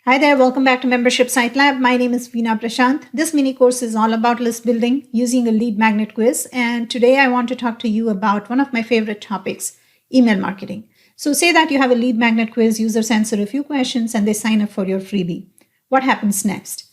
Hi there, welcome back to Membership Site Lab. My name is Veena Prashant. This mini course is all about list building using a lead magnet quiz. And today I want to talk to you about one of my favorite topics, email marketing. So say that you have a lead magnet quiz, users answer a few questions and they sign up for your freebie. What happens next?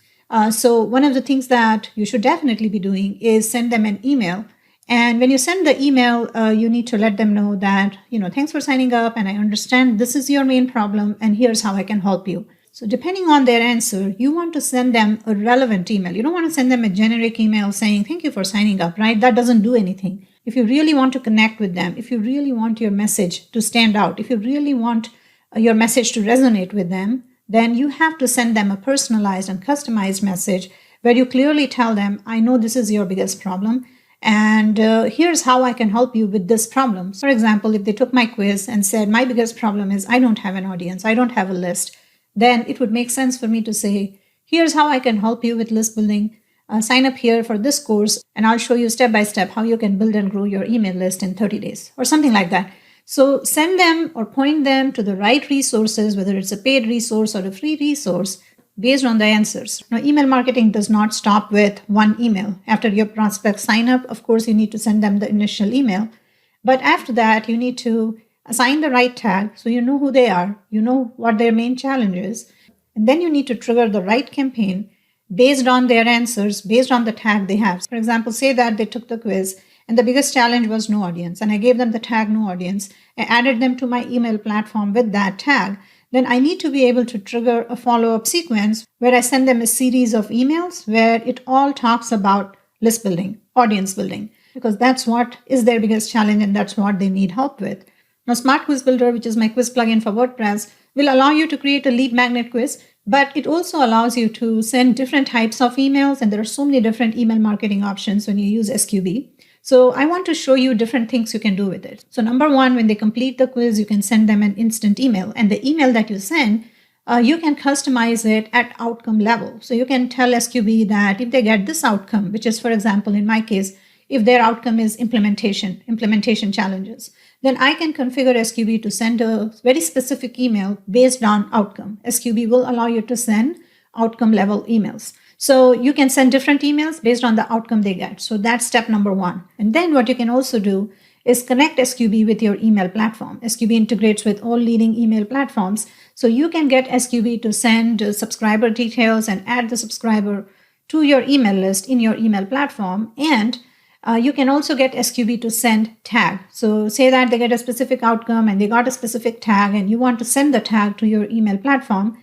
So one of the things that you should definitely be doing is send them an email. And when you send the email, you need to let them know that, thanks for signing up and I understand this is your main problem and here's how I can help you. So depending on their answer, you want to send them a relevant email. You don't want to send them a generic email saying, thank you for signing up, right? That doesn't do anything. If you really want to connect with them, if you really want your message to stand out, if you really want your message to resonate with them, then you have to send them a personalized and customized message where you clearly tell them, I know this is your biggest problem. And here's how I can help you with this problem. For example, if they took my quiz and said, my biggest problem is I don't have an audience, I don't have a list, then it would make sense for me to say, here's how I can help you with list building. Sign up here for this course, and I'll show you step by step how you can build and grow your email list in 30 days or something like that. So send them or point them to the right resources, whether it's a paid resource or a free resource, based on the answers. Now, email marketing does not stop with one email. After your prospects sign up, of course, you need to send them the initial email. But after that, you need to assign the right tag so you know who they are, you know what their main challenge is, and then you need to trigger the right campaign based on their answers, based on the tag they have. For example, say that they took the quiz and the biggest challenge was no audience, and I gave them the tag no audience, I added them to my email platform with that tag. Then I need to be able to trigger a follow-up sequence where I send them a series of emails where it all talks about list building, audience building, because that's what is their biggest challenge and that's what they need help with. Now, Smart Quiz Builder, which is my quiz plugin for WordPress, will allow you to create a lead magnet quiz, but it also allows you to send different types of emails, and there are so many different email marketing options when you use SQB. So I want to show you different things you can do with it. So number one, when they complete the quiz, you can send them an instant email, and the email that you send, you can customize it at outcome level. So you can tell SQB that if they get this outcome, which is, for example, in my case, if their outcome is implementation challenges, then I can configure SQB to send a very specific email based on outcome. SQB will allow you to send outcome level emails. So you can send different emails based on the outcome they get. So that's step number one. And then what you can also do is connect SQB with your email platform. SQB integrates with all leading email platforms. So you can get SQB to send subscriber details and add the subscriber to your email list in your email platform. And you can also get SQB to send tag. So say that they get a specific outcome and they got a specific tag and you want to send the tag to your email platform.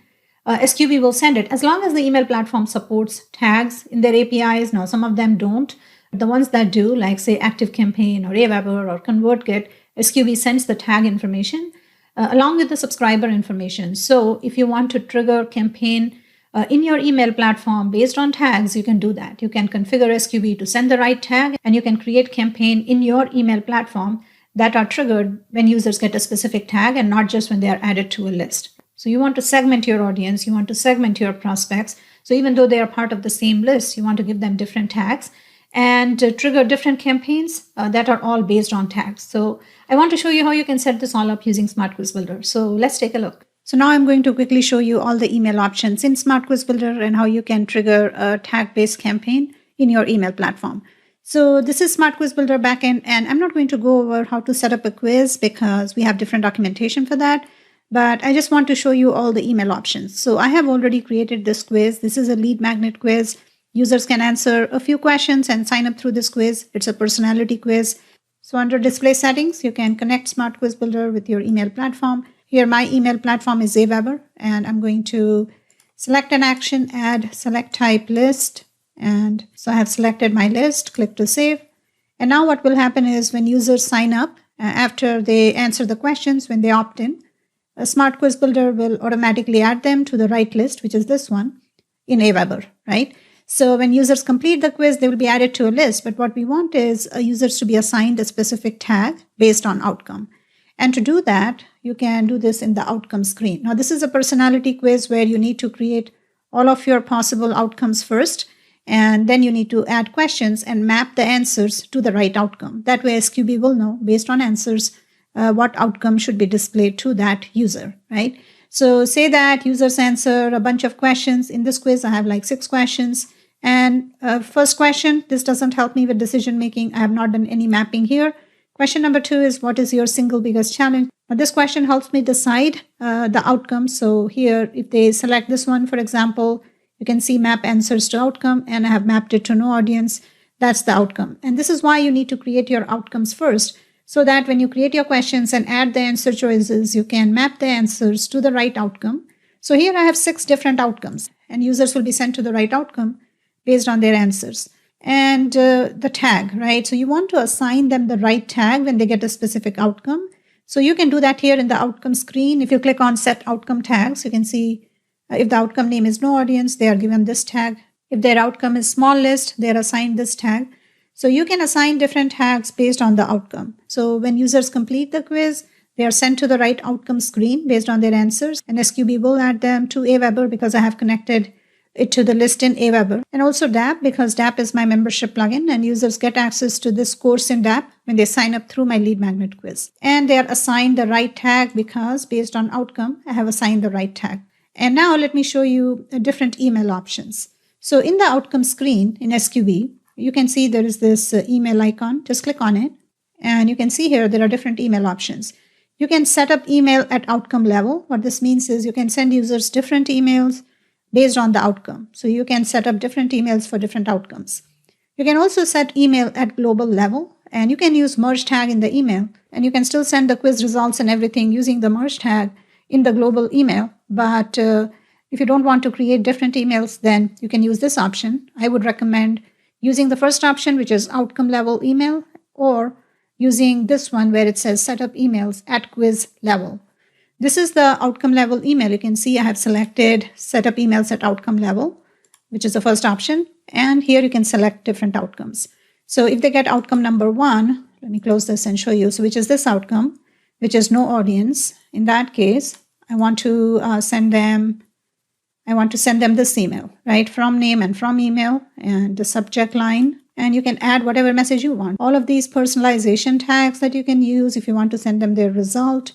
SQB will send it as long as the email platform supports tags in their APIs. Now, some of them don't. The ones that do, like say ActiveCampaign or Aweber or ConvertKit, SQB sends the tag information along with the subscriber information. So if you want to trigger campaign in your email platform based on tags, you can do that. You can configure SQB to send the right tag, and you can create campaign in your email platform that are triggered when users get a specific tag and not just when they are added to a list. So you want to segment your audience, you want to segment your prospects. So even though they are part of the same list, you want to give them different tags and trigger different campaigns that are all based on tags. So I want to show you how you can set this all up using Smart Quiz Builder. So let's take a look. So now I'm going to quickly show you all the email options in Smart Quiz Builder and how you can trigger a tag-based campaign in your email platform. So this is Smart Quiz Builder backend, and I'm not going to go over how to set up a quiz because we have different documentation for that, but I just want to show you all the email options. So I have already created this quiz. This is a lead magnet quiz. Users can answer a few questions and sign up through this quiz. It's a personality quiz. So under display settings, you can connect Smart Quiz Builder with your email platform. Here, my email platform is Aweber, and I'm going to select an action, add select type list. And so I have selected my list, click to save. And now what will happen is when users sign up, after they answer the questions, when they opt in, a Smart Quiz Builder will automatically add them to the right list, which is this one in Aweber, right? So when users complete the quiz, they will be added to a list. But what we want is users to be assigned a specific tag based on outcome. And to do that, you can do this in the outcome screen. Now, this is a personality quiz where you need to create all of your possible outcomes first, and then you need to add questions and map the answers to the right outcome. That way, SQB will know based on answers what outcome should be displayed to that user, right? So say that users answer a bunch of questions. In this quiz, I have like 6 questions. And first question, this doesn't help me with decision making. I have not done any mapping here. Question number 2 is, what is your single biggest challenge? Now, this question helps me decide the outcome. So here, if they select this one, for example, you can see map answers to outcome, and I have mapped it to no audience. That's the outcome. And this is why you need to create your outcomes first, so that when you create your questions and add the answer choices, you can map the answers to the right outcome. So here I have 6 different outcomes, and users will be sent to the right outcome based on their answers. And the tag, right? So you want to assign them the right tag when they get a specific outcome. So you can do that here in the outcome screen. If you click on set outcome tags, you can see if the outcome name is no audience, they are given this tag. If their outcome is small list, they are assigned this tag. So you can assign different tags based on the outcome. So when users complete the quiz, they are sent to the right outcome screen based on their answers. And SQB will add them to Aweber because I have connected it to the list in Aweber, and also DApp because DApp is my membership plugin, and users get access to this course in DApp when they sign up through my lead magnet quiz. And they are assigned the right tag because based on outcome, I have assigned the right tag. And now let me show you different email options. So in the outcome screen in SQB, you can see there is this email icon. Just click on it. And you can see here there are different email options. You can set up email at outcome level. What this means is you can send users different emails based on the outcome. So you can set up different emails for different outcomes. You can also set email at global level, and you can use merge tag in the email, and you can still send the quiz results and everything using the merge tag in the global email. But if you don't want to create different emails, then you can use this option. I would recommend using the first option, which is outcome level email, or using this one where it says set up emails at quiz level. This is the outcome level email. You can see I have selected set up emails at outcome level, which is the first option. And here you can select different outcomes. So if they get outcome number 1, let me close this and show you. So which is this outcome, which is no audience. In that case, I want to send them this email, right? From name and from email and the subject line. And you can add whatever message you want. All of these personalization tags that you can use if you want to send them their result,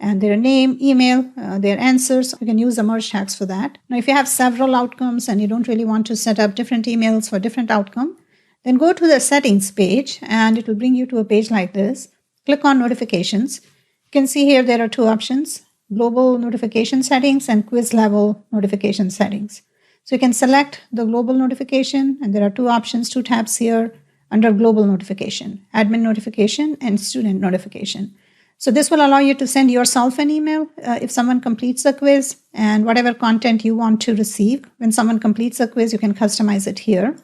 and their name, email, their answers. You can use the merge tags for that. Now, if you have several outcomes and you don't really want to set up different emails for different outcome, then go to the settings page and it will bring you to a page like this. Click on notifications. You can see here there are 2 options, global notification settings and quiz level notification settings. So you can select the global notification, and there are 2 options, 2 tabs here under global notification, admin notification and student notification. So this will allow you to send yourself an email if someone completes a quiz, and whatever content you want to receive. When someone completes a quiz, you can customize it here.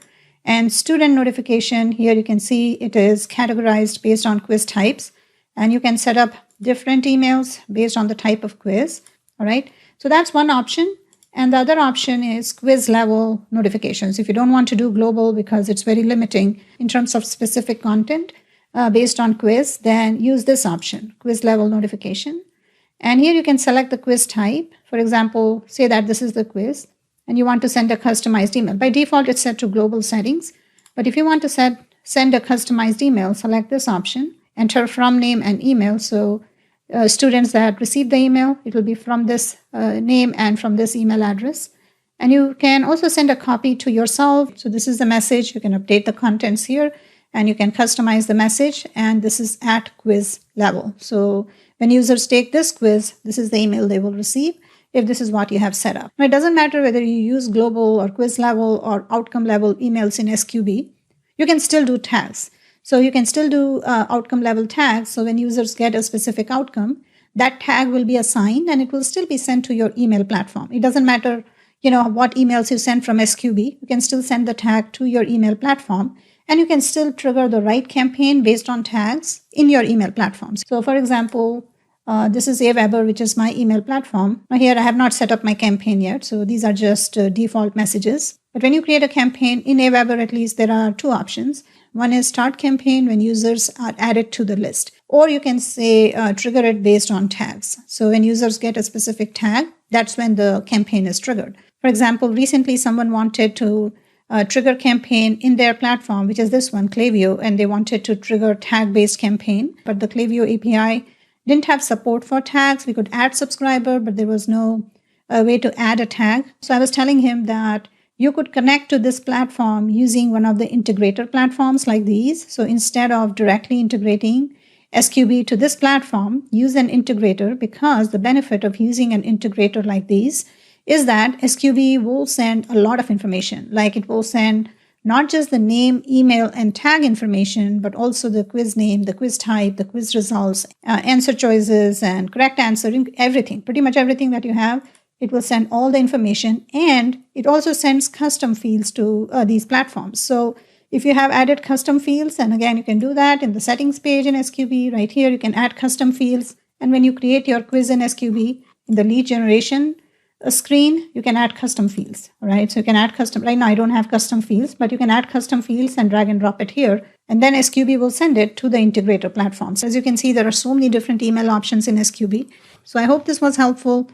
And student notification, here you can see it is categorized based on quiz types, and you can set up different emails based on the type of quiz. All right. So that's one option. And the other option is quiz level notifications. If you don't want to do global because it's very limiting in terms of specific content, based on quiz, then use this option, quiz level notification. And here you can select the quiz type. For example, say that this is the quiz and you want to send a customized email. By default, it's set to global settings. But if you want to send a customized email, select this option, enter from name and email. So students that receive the email, it will be from this name and from this email address. And you can also send a copy to yourself. So this is the message. You can update the contents here, and you can customize the message, and this is at quiz level. So when users take this quiz, this is the email they will receive if this is what you have set up. Now, it doesn't matter whether you use global or quiz level or outcome level emails in SQB, you can still do tags. So you can still do outcome level tags. So when users get a specific outcome, that tag will be assigned and it will still be sent to your email platform. It doesn't matter, what emails you send from SQB, you can still send the tag to your email platform. And you can still trigger the right campaign based on tags in your email platforms. So for example, this is Aweber, which is my email platform. Now here I have not set up my campaign yet. So these are just default messages. But when you create a campaign in Aweber, at least there are 2 options. One is start campaign when users are added to the list. Or you can say trigger it based on tags. So when users get a specific tag, that's when the campaign is triggered. For example, recently someone wanted to trigger campaign in their platform, which is this one, Klaviyo, and they wanted to trigger tag-based campaign, but the Klaviyo API didn't have support for tags. We could add subscriber, but there was no way to add a tag. So I was telling him that you could connect to this platform using one of the integrator platforms like these. So instead of directly integrating SQB to this platform, use an integrator, because the benefit of using an integrator like these is that SQB will send a lot of information. Like it will send not just the name, email, and tag information, but also the quiz name, the quiz type, the quiz results, answer choices, and correct answer, everything, pretty much everything that you have. It will send all the information, and it also sends custom fields to these platforms. So if you have added custom fields, and again, you can do that in the settings page in SQB. Right here, you can add custom fields. And when you create your quiz in SQB, in the lead generation screen, you can add custom fields, all right? So you can add custom, right now I don't have custom fields, but you can add custom fields and drag and drop it here. And then SQB will send it to the integrator platforms. As you can see, there are so many different email options in SQB. So I hope this was helpful.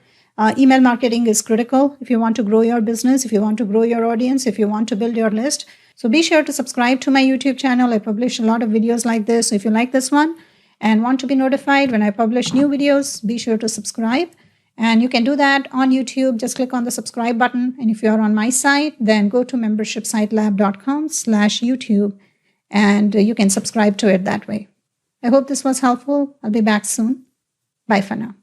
Email marketing is critical if you want to grow your business, if you want to grow your audience, if you want to build your list. So be sure to subscribe to my YouTube channel. I publish a lot of videos like this. So if you like this one and want to be notified when I publish new videos, be sure to subscribe. And you can do that on YouTube. Just click on the subscribe button. And if you're on my site, then go to membershipsitelab.com/YouTube and you can subscribe to it that way. I hope this was helpful. I'll be back soon. Bye for now.